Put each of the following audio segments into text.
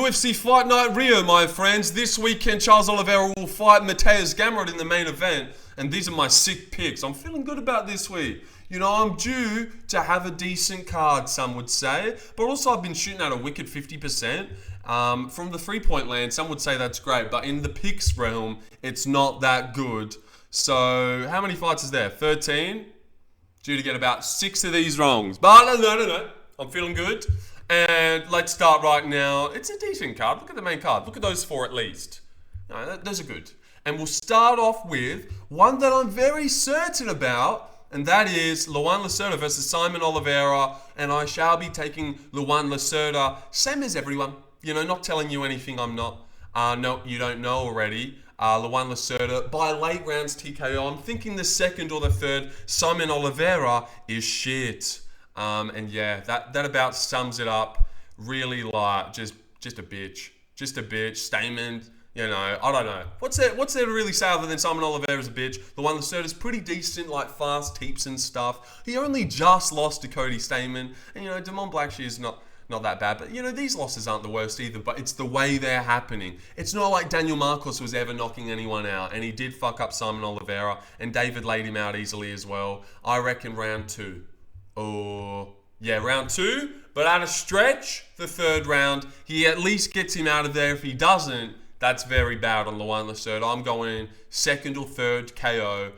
UFC Fight Night Rio, my friends. This weekend, Charles Oliveira will fight Mateusz Gamrot in the main event. And these are my sick picks. I'm feeling good about this week. You know, I'm due to have a decent card, some would say. But also, I've been shooting at a wicked 50%. From the 3-point land, some would say that's great. But in the picks realm, it's not that good. So, how many fights is there? 13? Due to get about 6 of these wrongs. But no. I'm feeling good. And let's start right now. It's a decent card. Look at the main card. Look at those 4 at least. No, those are good. And we'll start off with one that I'm very certain about, and that is Luan Lacerda versus Saimon Oliveira. And I shall be taking Luan Lacerda, same as everyone. You know, not telling you anything I'm not. No, you don't know already. Luan Lacerda by late rounds TKO. I'm thinking the second or the third. Saimon Oliveira is shit. And yeah, that about sums it up. Really, like, just a bitch. Just a bitch. Statement. You know, I don't know. What's there to really say other than Saimon Oliveira's a bitch? Luan Lacerda's pretty decent, like fast teeps and stuff. He only just lost to Cody Stamen. And, you know, Damon Blackshear is not that bad. But, you know, these losses aren't the worst either. But it's the way they're happening. It's not like Daniel Marcos was ever knocking anyone out. And he did fuck up Saimon Oliveira. And David laid him out easily as well. I reckon round 2. Oh, yeah, round 2. But at a stretch, the 3rd round, he at least gets him out of there. If he doesn't, that's very bad on Luan Lacerda. I'm going 2nd or 3rd KO.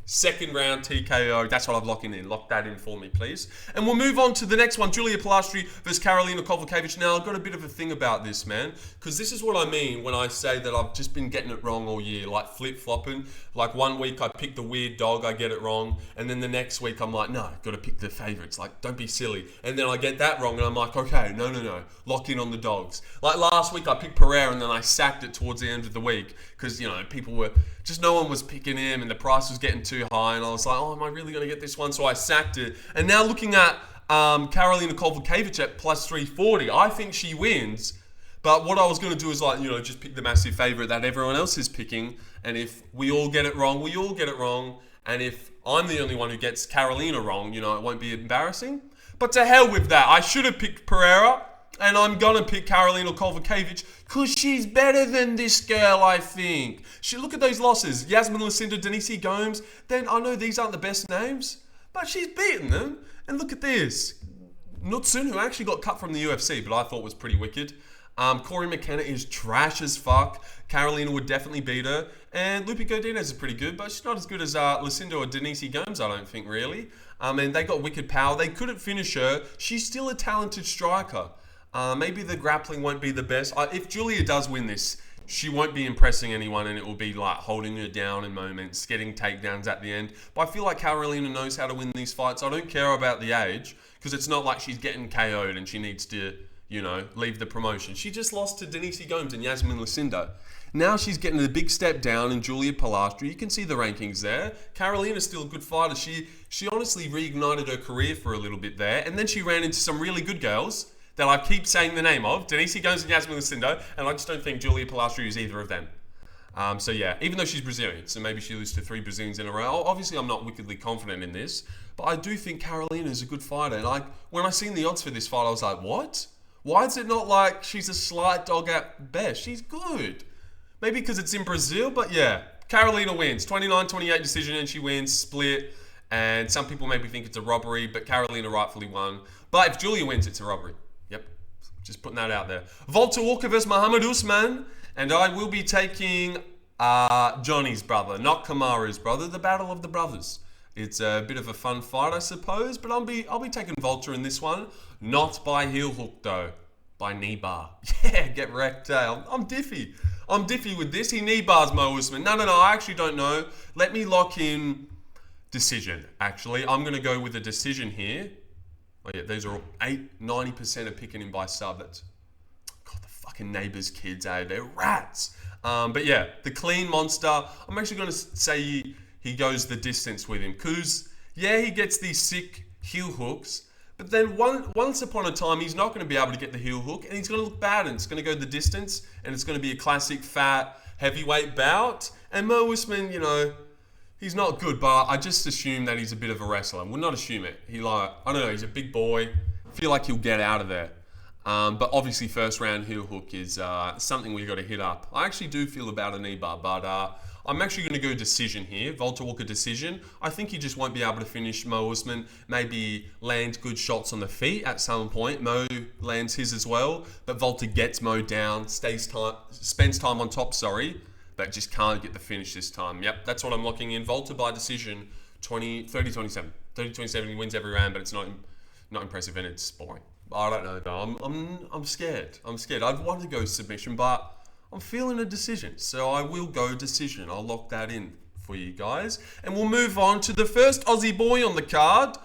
Second round TKO. That's what I'm locking in. Lock that in for me, please. And we'll move on to the next one. Julia Polastri versus Karolina Kowalkiewicz. Now, I've got a bit of a thing about this, man. Because this is what I mean when I say that I've just been getting it wrong all year. Like flip-flopping. Like one week I pick the weird dog, I get it wrong. And then the next week I'm like, no, got to pick the favourites. Like, don't be silly. And then I get that wrong and I'm like, okay, no. Lock in on the dogs. Like last week I picked Pereira and then I sacked it towards the end of the week. Because, you know, people were... Just no one was picking him and the price was getting too high. And I was like, oh, am I really going to get this one? So I sacked it. And now looking at Karolina Kowalkiewicz at plus 340, I think she wins. But what I was going to do is like, you know, just pick the massive favourite that everyone else is picking. And if we all get it wrong, we all get it wrong. And if I'm the only one who gets Karolina wrong, you know, it won't be embarrassing. But to hell with that. I should have picked Pereira. And I'm going to pick Karolina Kowalkiewicz because she's better than this girl, I think. Look at those losses. Yasmin Lucinda, Diniz Gomes. Then I know these aren't the best names, but she's beaten them. And look at this. Nutsun, who actually got cut from the UFC, but I thought was pretty wicked. Corey McKenna is trash as fuck. Karolina would definitely beat her. And Lupi Godinez is pretty good, but she's not as good as Lucinda or Diniz Gomes, I don't think, really. And they got wicked power. They couldn't finish her. She's still a talented striker. Maybe the grappling won't be the best. If Julia does win this, she won't be impressing anyone and it will be like holding her down in moments, getting takedowns at the end. But I feel like Karolina knows how to win these fights. I don't care about the age because it's not like she's getting KO'd and she needs to, you know, leave the promotion. She just lost to Diniz Gomes and Yasmin Lucinda. Now she's getting a big step down in Julia Polastri. You can see the rankings there. Karolina's still a good fighter. She honestly reignited her career for a little bit there. And then she ran into some really good girls that I keep saying the name of, Diniz Gomes and Yasmin Lucinda, and I just don't think Julia Polastri is either of them. So yeah, even though she's Brazilian, so maybe she loses to 3 Brazilians in a row. Obviously, I'm not wickedly confident in this, but I do think Karolina is a good fighter. And when I seen the odds for this fight, I was like, what? Why is it not like she's a slight dog at best? She's good. Maybe because it's in Brazil, but yeah. Karolina wins. 29-28 decision, and she wins. Split. And some people maybe think it's a robbery, but Karolina rightfully won. But if Julia wins, it's a robbery. Yep, just putting that out there. Valter versus Muhammad Usman, and I will be taking Johnny's brother, not Kamaru's brother. The battle of the brothers. It's a bit of a fun fight, I suppose, but I'll be taking Valter in this one. Not by heel hook though, by knee bar. Yeah, get wrecked. I'm diffy. I'm diffy with this. He knee bars Mo Usman. No, I actually don't know. Let me lock in decision. Actually, I'm gonna go with a decision here. Oh yeah, these are all 90% are picking him by sub. That's, God, the fucking neighbours' kids, they're rats. But yeah, the clean monster. I'm actually going to say he goes the distance with him. Because, yeah, he gets these sick heel hooks. But then once upon a time, he's not going to be able to get the heel hook. And he's going to look bad. And it's going to go the distance. And it's going to be a classic fat heavyweight bout. And Mo Usman, you know... He's not good, but I just assume that he's a bit of a wrestler. I would not assume it. I don't know, he's a big boy. I feel like he'll get out of there. But obviously, first round heel hook is something we've got to hit up. I actually do feel about a knee bar, but I'm actually going to go decision here. Valter Walker decision. I think he just won't be able to finish Mo Usman. Maybe land good shots on the feet at some point. Mo lands his as well, but Valter gets Mo down, spends time on top, but just can't get the finish this time. Yep, that's what I'm locking in. Valter by decision, 30-27. 30-27, he wins every round, but it's not impressive and it's boring. I don't know, though. I'm scared. I'd want to go submission, but I'm feeling a decision. So I will go decision. I'll lock that in for you guys. And we'll move on to the first Aussie boy on the card.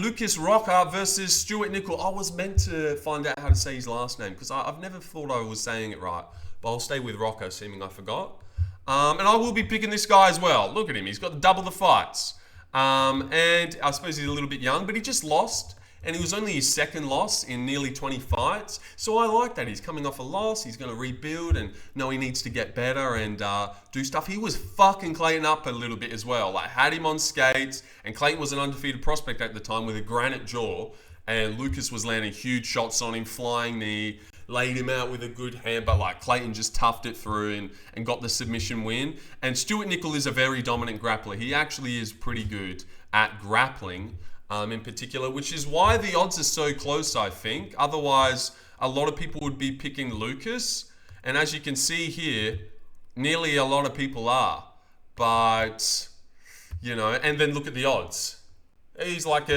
Lucas Rocha versus Stuart Nicoll. I was meant to find out how to say his last name because I've never thought I was saying it right. But I'll stay with Rocha, assuming I forgot. And I will be picking this guy as well. Look at him. He's got double the fights. And I suppose he's a little bit young, but he just lost. And it was only his second loss in nearly 20 fights. So I like that. He's coming off a loss. He's going to rebuild and know he needs to get better and do stuff. He was fucking Clayton up a little bit as well. Like, had him on skates. And Clayton was an undefeated prospect at the time with a granite jaw. And Lucas was landing huge shots on him, flying knee, laid him out with a good hand. But, like, Clayton just toughed it through and got the submission win. And Stuart Nicoll is a very dominant grappler. He actually is pretty good at grappling. In particular, which is why the odds are so close, I think. Otherwise, a lot of people would be picking Lucas. And as you can see here, nearly a lot of people are. But, you know, and then look at the odds. He's like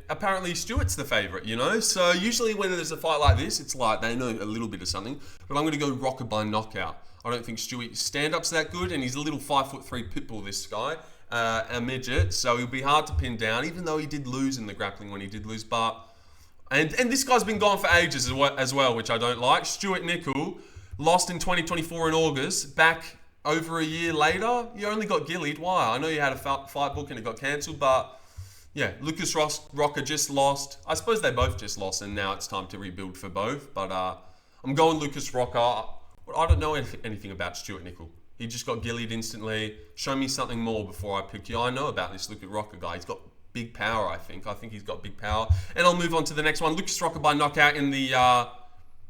apparently Stuart's the favourite, you know? So usually when there's a fight like this, it's like they know a little bit of something. But I'm going to go Rocha by knockout. I don't think Stewie stand-up's that good, and he's a little 5'3" pitbull, this guy. A midget, so he'll be hard to pin down, even though he did lose in the grappling when he did lose. But and this guy's been gone for ages as well, which I don't like. Stuart Nicoll lost in 2024 in August. Back over a year later, you only got gillied. Why? I know you had a fight book and it got cancelled, but yeah, Lucas Rocha just lost. I suppose they both just lost, and now it's time to rebuild for both. But I'm going Lucas Rocha. I don't know anything about Stuart Nicoll. He just got gillied instantly. Show me something more before I pick you. I know about this Lucas Rocha guy. He's got big power, I think. I think he's got big power. And I'll move on to the next one. Lucas Rocha by knockout in the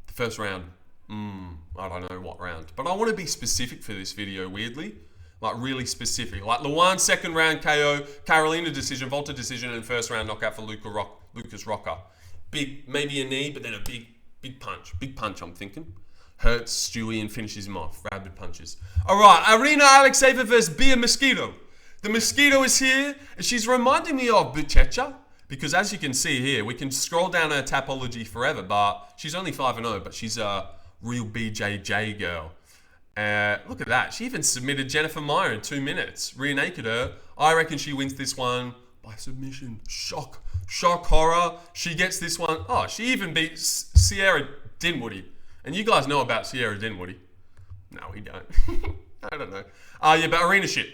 first round. I don't know what round. But I want to be specific for this video, weirdly. Like, really specific. Like, Luan, second round KO. Karolina decision. Valter decision. And first round knockout for Lucas Rocha. Big, maybe a knee, but then a big punch. Big punch, I'm thinking. Hurts Stewie and finishes him off. Rapid punches. All right, Irina Alekseeva versus Bia Mesquita. The Mosquito is here, and she's reminding me of Buchecha, because as you can see here, we can scroll down her Tapology forever, but she's only 5-0, but she's a real BJJ girl. Look at that. She even submitted Jennifer Meyer in 2 minutes. Rear naked her. I reckon she wins this one by submission. Shock, horror. She gets this one. Oh, she even beat Sierra Dinwoody. And you guys know about Sierra Dinwoody. No, we don't. I don't know. Yeah, but Irina shit.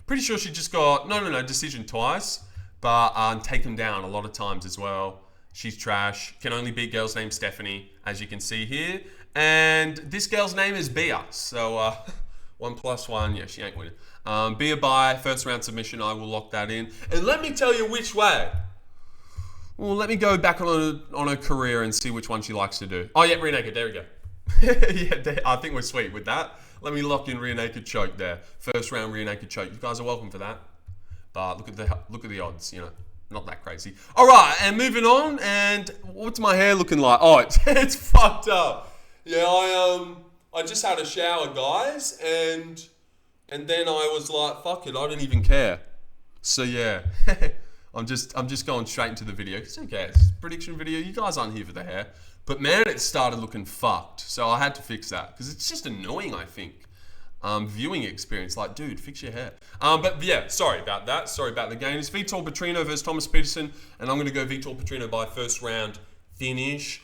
Pretty sure she just got, no, decision twice. But taken down a lot of times as well. She's trash. Can only beat girls named Stephanie, as you can see here. And this girl's name is Bia. So 1+1, yeah, she ain't winning. Bia by first round submission. I will lock that in. And let me tell you which way. Well, let me go back on her career and see which one she likes to do. Oh, yeah, rear naked. There we go. Yeah, I think we're sweet with that. Let me lock in rear naked choke there. First round rear naked choke. You guys are welcome for that. But look at the odds. You know, not that crazy. All right, and moving on. And what's my hair looking like? Oh, it's fucked up. Yeah, I just had a shower, guys, and then I was like, fuck it, I don't even care. So yeah. I'm just going straight into the video. It's okay, it's a prediction video. You guys aren't here for the hair. But man, it started looking fucked. So I had to fix that. Because it's just annoying, I think. Viewing experience. Like, dude, fix your hair. But yeah, sorry about that. Sorry about the game. It's Vitor Petrino versus Thomas Peterson. And I'm going to go Vitor Petrino by first round finish.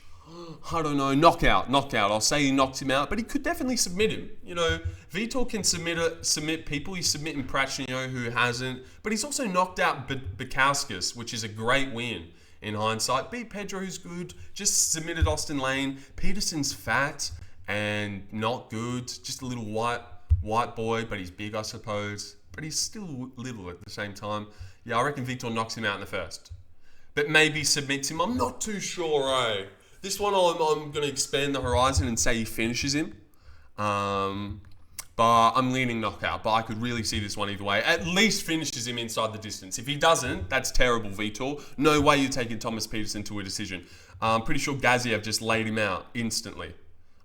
I don't know. Knockout. I'll say he knocked him out. But he could definitely submit him. You know, Vitor can submit people. He's submitting Petrino, who hasn't. But he's also knocked out Bukowskis, which is a great win in hindsight. Beat Pedro, who's good. Just submitted Austin Lane. Peterson's fat and not good. Just a little white boy, but he's big, I suppose. But he's still little at the same time. Yeah, I reckon Vitor knocks him out in the first. But maybe submits him. I'm not too sure, eh? This one I'm going to expand the horizon and say he finishes him. But I'm leaning knockout. But I could really see this one either way. At least finishes him inside the distance. If he doesn't, that's terrible, Vitor. No way you're taking Thomas Peterson to a decision. I'm pretty sure Gaziev just laid him out instantly.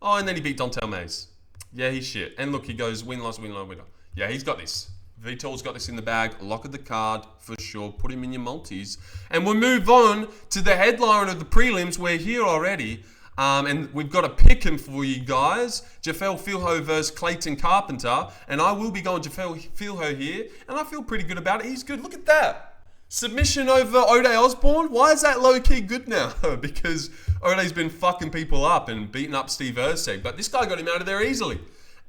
Oh, and then he beat Dontel Mays. Yeah, he's shit. And look, he goes win, loss, win, loss, winner. Yeah, he's got this. Vitor's got this in the bag. Lock of the card for sure. Put him in your multis. And we'll move on to the headline of the prelims. We're here already. And we've got a pick 'em for you guys. Jafel Filho versus Clayton Carpenter. And I will be going Jafel Filho here. And I feel pretty good about it. He's good. Look at that. Submission over Ode Osborne. Why is that low-key good now? Because Ode's been fucking people up and beating up Steve Erceg. But this guy got him out of there easily.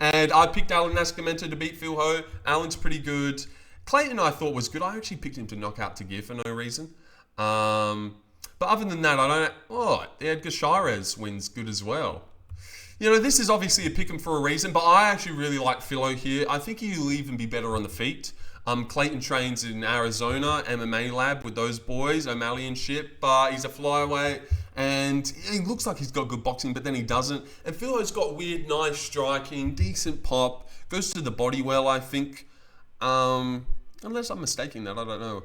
And I picked Alan Nascimento to beat Filho. Alan's pretty good. Clayton I thought was good. I actually picked him to knock out to give for no reason. But other than that, I don't... Oh, Edgar Shirez wins good as well. You know, this is obviously a pick 'em for a reason, but I actually really like Filho here. I think he'll even be better on the feet. Clayton trains in Arizona, MMA lab with those boys, O'Malley and shit, but he's a flyweight, and he looks like he's got good boxing, but then he doesn't. And Filho's got weird, nice striking, decent pop, goes to the body well, I think. Unless I'm mistaking that, I don't know.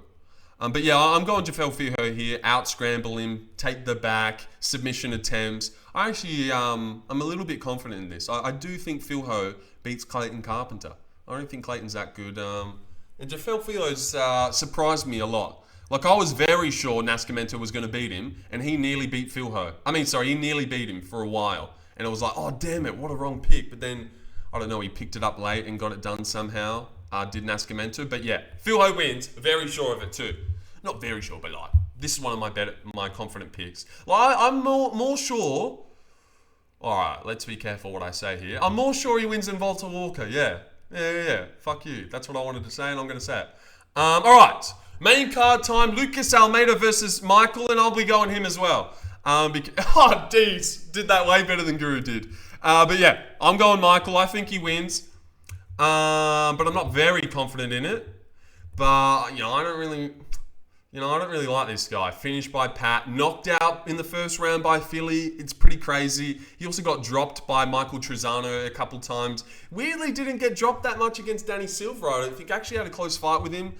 But yeah, I'm going Jafel Filho here, out-scramble him, take the back, submission attempts. I actually, I'm a little bit confident in this. I do think Filho beats Clayton Carpenter. I don't think Clayton's that good. And Jafel Filho's surprised me a lot. Like, I was very sure Nascimento was going to beat him, and he nearly beat Filho. He nearly beat him for a while. And it was like, oh, damn it, what a wrong pick. But then, I don't know, he picked it up late and got it done somehow. Did Nascimento. But yeah, Filho wins. Very sure of it too. Not very sure, but like, this is one of my confident picks. Like, I'm more sure. All right, let's be careful what I say here. I'm more sure he wins than Walter Walker. Yeah. Fuck you. That's what I wanted to say, and I'm going to say it. All right. Main card time. Lucas Almeida versus Michael, and I'll be going him as well. Diniz did that way better than Guru did. But yeah, I'm going Michael. I think he wins. But I'm not very confident in it. But, I don't really like this guy. Finished by Pat. Knocked out in the first round by Philly. It's pretty crazy. He also got dropped by Michael Trezano a couple times. Weirdly didn't get dropped that much against Danny Silva. I don't think. Actually had a close fight with him.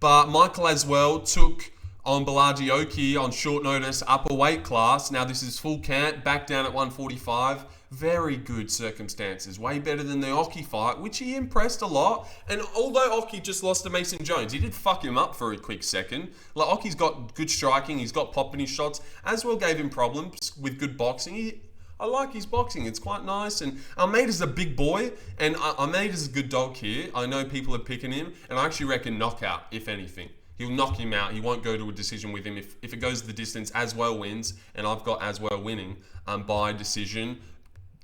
But Michael as well took on Balaji Oki on short notice, upper weight class. Now this is full count, back down at 145. Very good circumstances. Way better than the Oki fight, which he impressed a lot. And although Oki just lost to Mason Jones, he did fuck him up for a quick second. Like, Oki's got good striking. He's got pop in his shots. Aswell gave him problems with good boxing. I like his boxing. It's quite nice. And Almeida's a big boy. And Almeida's a good dog here. I know people are picking him. And I actually reckon knockout, if anything. He'll knock him out. He won't go to a decision with him. If it goes the distance, Aswell wins. And I've got Aswell winning by decision.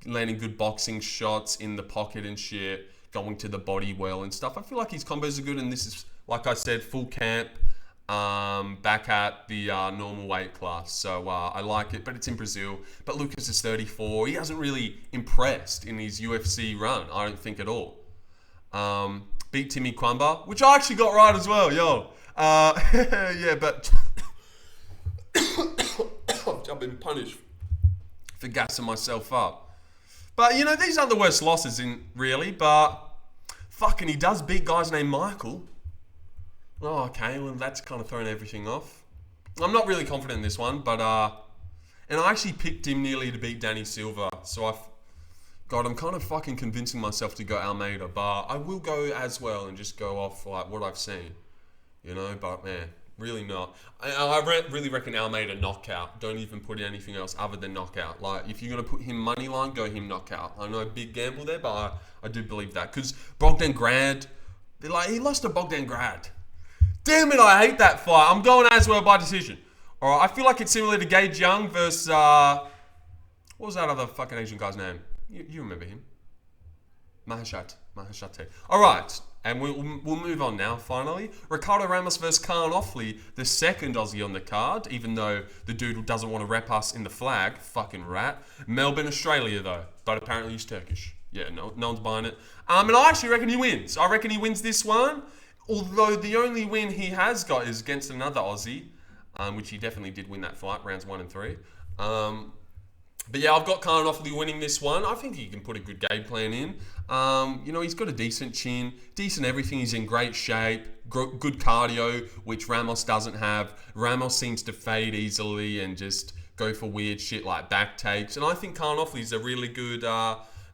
Landing good boxing shots in the pocket and shit, going to the body well and stuff. I feel like his combos are good, and this is, like I said, full camp, back at the normal weight class. So I like it, but it's in Brazil. But Lucas is 34. He hasn't really impressed in his UFC run, I don't think at all. Beat Timmy Kwamba, which I actually got right as well, yo. Yeah, but I've been punished for gassing myself up. But, these aren't the worst losses really, but fucking he does beat guys named Michael. Oh, okay, well, that's kind of thrown everything off. I'm not really confident in this one, but, and I actually picked him nearly to beat Danny Silva, so I'm kind of fucking convincing myself to go Almeida, but I will go as well and just go off, like, what I've seen, but, man. Really not. I really reckon Almeida knockout. Don't even put anything else other than knockout. Like, if you're going to put him money line, go him knockout. I know a big gamble there, but I do believe that. Because Bogdan Grad, he lost to Bogdan Grad. Damn it, I hate that fight. I'm going Aswell by decision. All right, I feel like it's similar to Gage Young versus, what was that other fucking Asian guy's name? You remember him. Maheshate. All right. And we'll move on now, finally. Ricardo Ramos versus Kaan Ofli, the second Aussie on the card, even though the dude doesn't want to rep us in the flag. Fucking rat. Melbourne, Australia, though. But apparently he's Turkish. Yeah, no one's buying it. And I actually reckon he wins. I reckon he wins this one. Although the only win he has got is against another Aussie, which he definitely did win that fight, rounds 1 and 3. But yeah, I've got Kaan Ofli winning this one. I think he can put a good game plan in. He's got a decent chin, decent everything. He's in great shape, good cardio, which Ramos doesn't have. Ramos seems to fade easily and just go for weird shit like back takes. And I think Kaan Ofli's a really good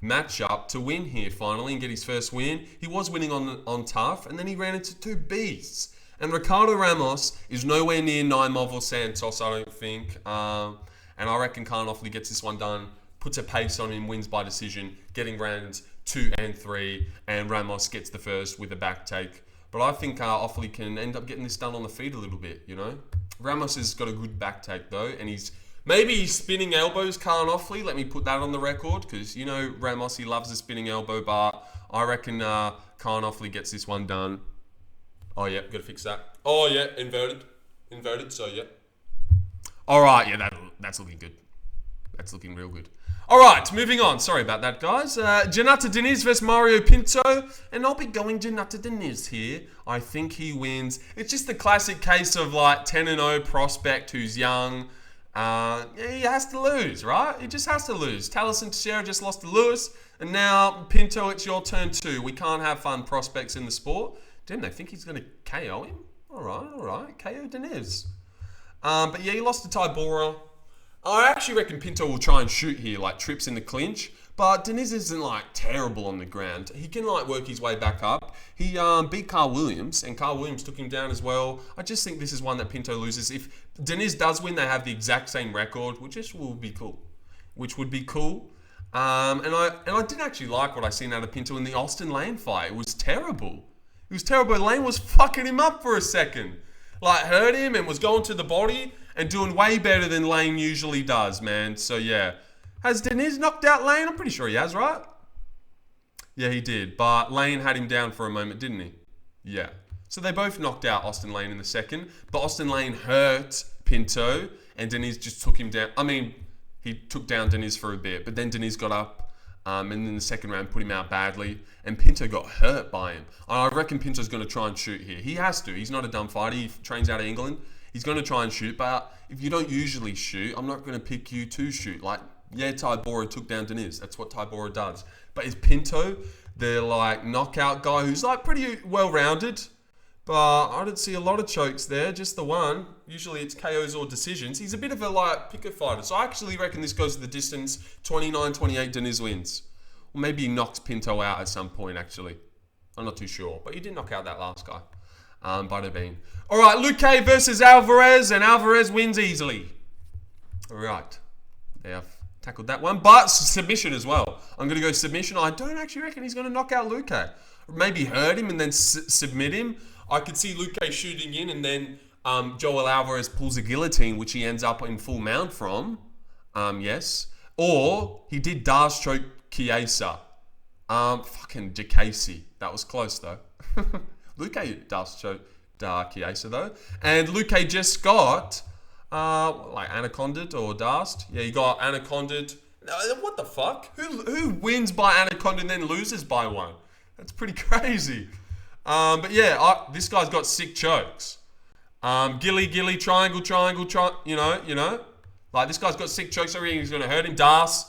matchup to win here finally and get his first win. He was winning on tough, and then he ran into two beasts. And Ricardo Ramos is nowhere near Naimov or Santos, I don't think. And I reckon Kaan Ofli gets this one done, puts a pace on him, wins by decision, getting rounds 2 and 3, and Ramos gets the first with a back take. But I think Ofli can end up getting this done on the feet a little bit, you know? Ramos has got a good back take though, and he's spinning elbows, Kaan Ofli. Let me put that on the record, because you know Ramos, he loves a spinning elbow, but I reckon Kaan Ofli gets this one done. Oh yeah, gotta fix that. Oh yeah, inverted, so yeah. Alright, yeah, that's looking good. That's looking real good. Alright, moving on. Sorry about that, guys. Jhonata Diniz versus Mario Pinto. And I'll be going Jhonata Diniz here. I think he wins. It's just the classic case of like 10-0 prospect who's young. He has to lose, right? He just has to lose. Taliesin Teixeira just lost to Lewis. And now, Pinto, it's your turn too. We can't have fun prospects in the sport. Damn, they think he's going to KO him? Alright. KO Diniz. But yeah, he lost to Tybora. I actually reckon Pinto will try and shoot here, like trips in the clinch. But Diniz isn't like terrible on the ground. He can like work his way back up. He beat Carl Williams, and Carl Williams took him down as well. I just think this is one that Pinto loses. If Diniz does win, they have the exact same record, which would be cool. And I didn't actually like what I seen out of Pinto in the Austin Lane fight. It was terrible. Lane was fucking him up for a second. Like, hurt him and was going to the body and doing way better than Lane usually does, man. So, yeah. Has Diniz knocked out Lane? I'm pretty sure he has, right? Yeah, he did. But Lane had him down for a moment, didn't he? Yeah. So, they both knocked out Austin Lane in the second. But Austin Lane hurt Pinto and Diniz just took him down. I mean, he took down Diniz for a bit. But then Diniz got up. And in the second round, put him out badly. And Pinto got hurt by him. I reckon Pinto's going to try and shoot here. He has to. He's not a dumb fighter. He trains out of England. He's going to try and shoot. But if you don't usually shoot, I'm not going to pick you to shoot. Like, yeah, Tybora took down Diniz. That's what Tybora does. But is Pinto the, like, knockout guy who's, like, pretty well-rounded? But I didn't see a lot of chokes there. Just the one. Usually it's KOs or decisions. He's a bit of a, like, picker fighter. So I actually reckon this goes to the distance. 29-28, Diniz wins. Or maybe he knocks Pinto out at some point, actually. I'm not too sure. But he did knock out that last guy. Bada bing. Alright, Luque versus Alvarez. And Alvarez wins easily. Alright. Yeah, I've tackled that one. But submission as well. I'm going to go submission. I don't actually reckon he's going to knock out Luque. Maybe hurt him and then submit him. I could see Luque shooting in and then Joel Alvarez pulls a guillotine, which he ends up in full mount from. Yes. Or he did Darce choke Chiesa. Fucking Jacasey. That was close though. Luque Darce choke Chiesa though. And Luque just got like Anaconda'd or Darced. Yeah, he got Anaconda'd. What the fuck? Who wins by Anaconda and then loses by one? That's pretty crazy. But yeah, this guy's got sick chokes. Gilly, triangle, you know. Like, this guy's got sick chokes. I reckon he's going to hurt him. Darce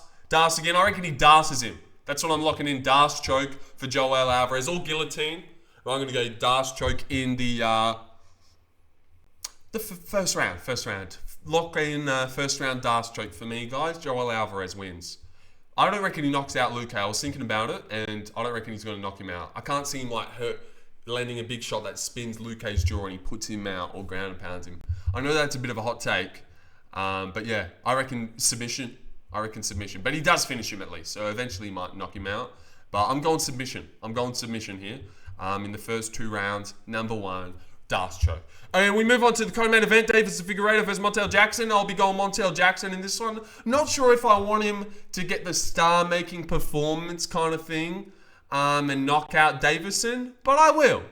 again. I reckon he Darces him. That's what I'm locking in. Darce choke for Joel Alvarez. Or guillotine. But I'm going to go Darce choke in the first round. Lock in first round Darce choke for me, guys. Joel Alvarez wins. I don't reckon he knocks out Luque. I was thinking about it, and I don't reckon he's going to knock him out. I can't see him like landing a big shot that spins Luque's jaw and he puts him out or ground and pounds him. I know that's a bit of a hot take, but yeah, I reckon submission. But he does finish him at least, so eventually he might knock him out. But I'm going submission. Here. In the first 2 rounds, number 1, Darce choke. And we move on to the co-main event, Davis Figueiredo versus Montel Jackson. I'll be going Montel Jackson in this one. Not sure if I want him to get the star-making performance kind of thing and knock out Davison, but I will.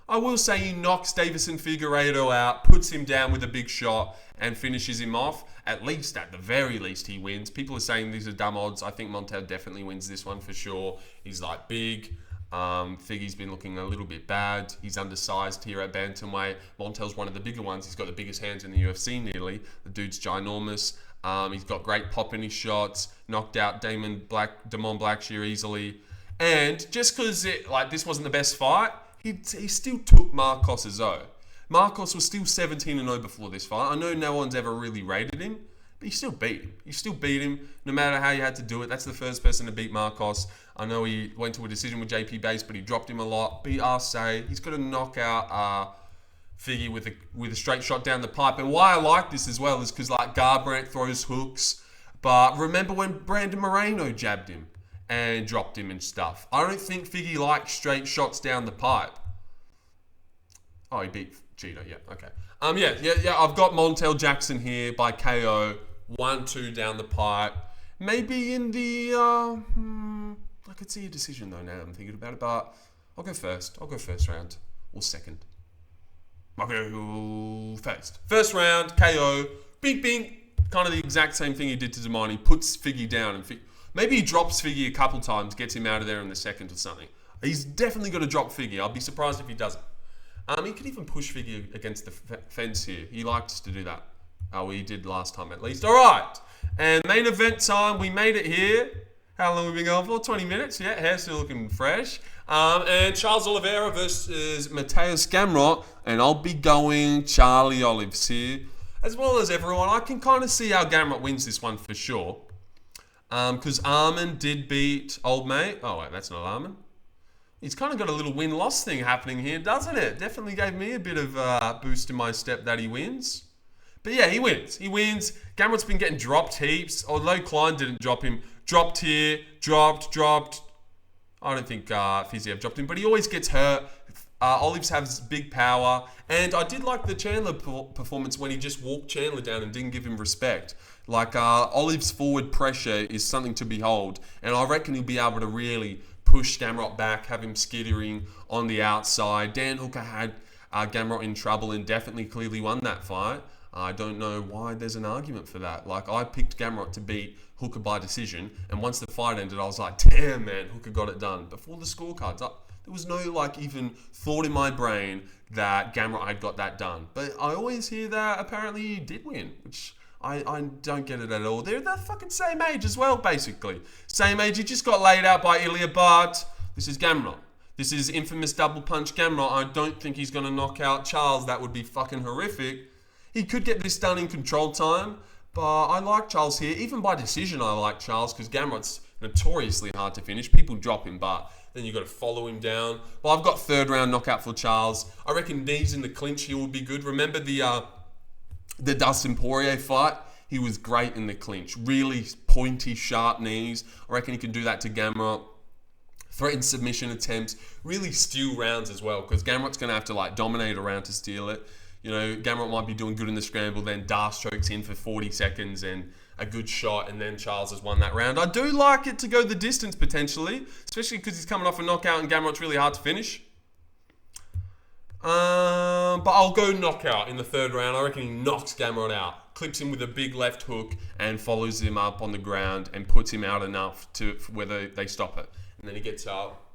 I will say he knocks Davison Figueiredo out, puts him down with a big shot, and finishes him off. At the very least, he wins. People are saying these are dumb odds. I think Montel definitely wins this one for sure. He's like big. Figgy's been looking a little bit bad. He's undersized here at bantamweight. Montel's one of the bigger ones. He's got the biggest hands in the UFC nearly. The dude's ginormous. He's got great pop in his shots. Knocked out Damon Blackshear easily. And just because this wasn't the best fight, he still took Marcos's O. Marcos was still 17-0 before this fight. I know no one's ever really rated him, but you still beat him. You still beat him, no matter how you had to do it. That's the first person to beat Marcos. I know he went to a decision with JP Base, but he dropped him a lot. Beat Arce. He's got a knockout Figgy with a straight shot down the pipe. And why I like this as well is because Garbrandt throws hooks. But remember when Brandon Moreno jabbed him and dropped him and stuff? I don't think Figgy likes straight shots down the pipe. Oh, he beat Cheeto. Yeah, okay. Yeah. I've got Montel Jackson here by KO. 1-2 down the pipe. Maybe in the... I could see a decision though now I'm thinking about it. But I'll go first. I'll go first round. Or second. I'll go first. First round, KO. Bing, bing. Kind of the exact same thing he did to Zamani. Puts Figgy down. And maybe he drops Figgy a couple times. Gets him out of there in the second or something. He's definitely going to drop Figgy. I'll be surprised if he doesn't. He could even push Figgy against the fence here. He likes to do that. Oh, he did last time at least. All right. And main event time. We made it here. How long have we been going for? 20 minutes. Yeah, hair's still looking fresh. And Charles Oliveira versus Mateusz Gamrot. And I'll be going Charlie Olives here. As well as everyone. I can kind of see how Gamrot wins this one for sure. Because Armin did beat old mate. Oh, wait, that's not Armin. He's kind of got a little win-loss thing happening here, doesn't it? Definitely gave me a bit of a boost in my step that he wins. But yeah, he wins. He wins. Gamrot's been getting dropped heaps. Although Klein didn't drop him. Dropped here. Dropped. I don't think Fiziev dropped him. But he always gets hurt. Olives has big power. And I did like the Chandler performance when he just walked Chandler down and didn't give him respect. Olives' forward pressure is something to behold. And I reckon he'll be able to really push Gamrot back, have him skittering on the outside. Dan Hooker had Gamrot in trouble and definitely clearly won that fight. I don't know why there's an argument for that. I picked Gamrot to beat Hooker by decision, and once the fight ended, I was like, damn, man, Hooker got it done. Before the scorecards, there was no, even thought in my brain that Gamrot had got that done. But I always hear that apparently he did win, which I don't get it at all. They're the fucking same age as well, basically. Same age. He just got laid out by Ilya, but this is Gamrot. This is infamous double punch Gamrot. I don't think he's going to knock out Charles. That would be fucking horrific. He could get this done in control time, but I like Charles here. Even by decision, I like Charles, because Gamrot's notoriously hard to finish. People drop him, but then you've got to follow him down. But I've got third round knockout for Charles. I reckon knees in the clinch here would be good. Remember the Dustin Poirier fight? He was great in the clinch. Really pointy, sharp knees. I reckon he can do that to Gamrot. Threatened submission attempts. Really steal rounds as well, because Gamrot's going to have to dominate a round to steal it. You know, Gamrot might be doing good in the scramble, then Dar strokes in for 40 seconds and a good shot, and then Charles has won that round. I do like it to go the distance, potentially, especially because he's coming off a knockout and Gamrot's really hard to finish. But I'll go knockout in the third round. I reckon he knocks Gamrot out, clips him with a big left hook, and follows him up on the ground and puts him out enough to whether they stop it. And then he gets up,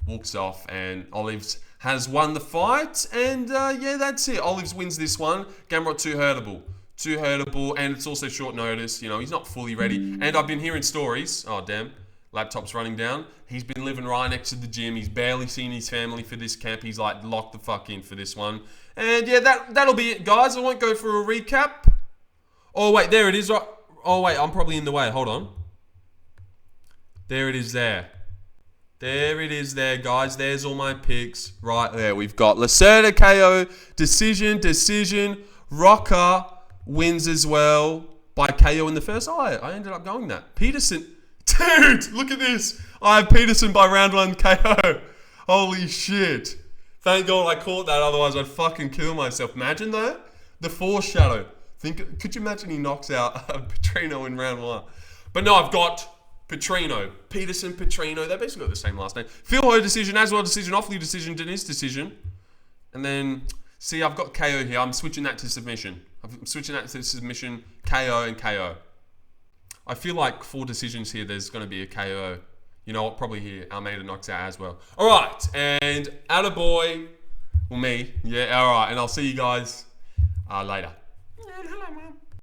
walks off, and Olives has won the fight. And yeah, that's it. Olives wins this one. Gamrot too hurtable, and it's also short notice. He's not fully ready. And I've been hearing stories. Oh, damn. Laptop's running down. He's been living right next to the gym. He's barely seen his family for this camp. He's locked the fuck in for this one. And yeah, that'll be it, guys. I won't go for a recap. Oh, wait, there it is. Oh, wait, I'm probably in the way. Hold on. There it is there. There it is there, guys. There's all my picks right there. We've got Lacerda KO, decision. Rocha wins as well by KO in the first. Oh, I ended up going that. Peterson. Dude, look at this. I have Peterson by round 1 KO. Holy shit. Thank God I caught that. Otherwise, I'd fucking kill myself. Imagine though, the foreshadow. Could you imagine he knocks out Petrino in round 1? But no, I've got Petrino. Peterson. They basically got the same last name. Filho decision, Aswell decision, Ofli decision, Diniz decision. And then, see, I've got KO here. I'm switching that to submission. KO and KO. I feel like 4 decisions here, there's going to be a KO. You know what? Probably here. Almeida knocks out as well. All right. And attaboy. Well, me. Yeah, all right. And I'll see you guys later.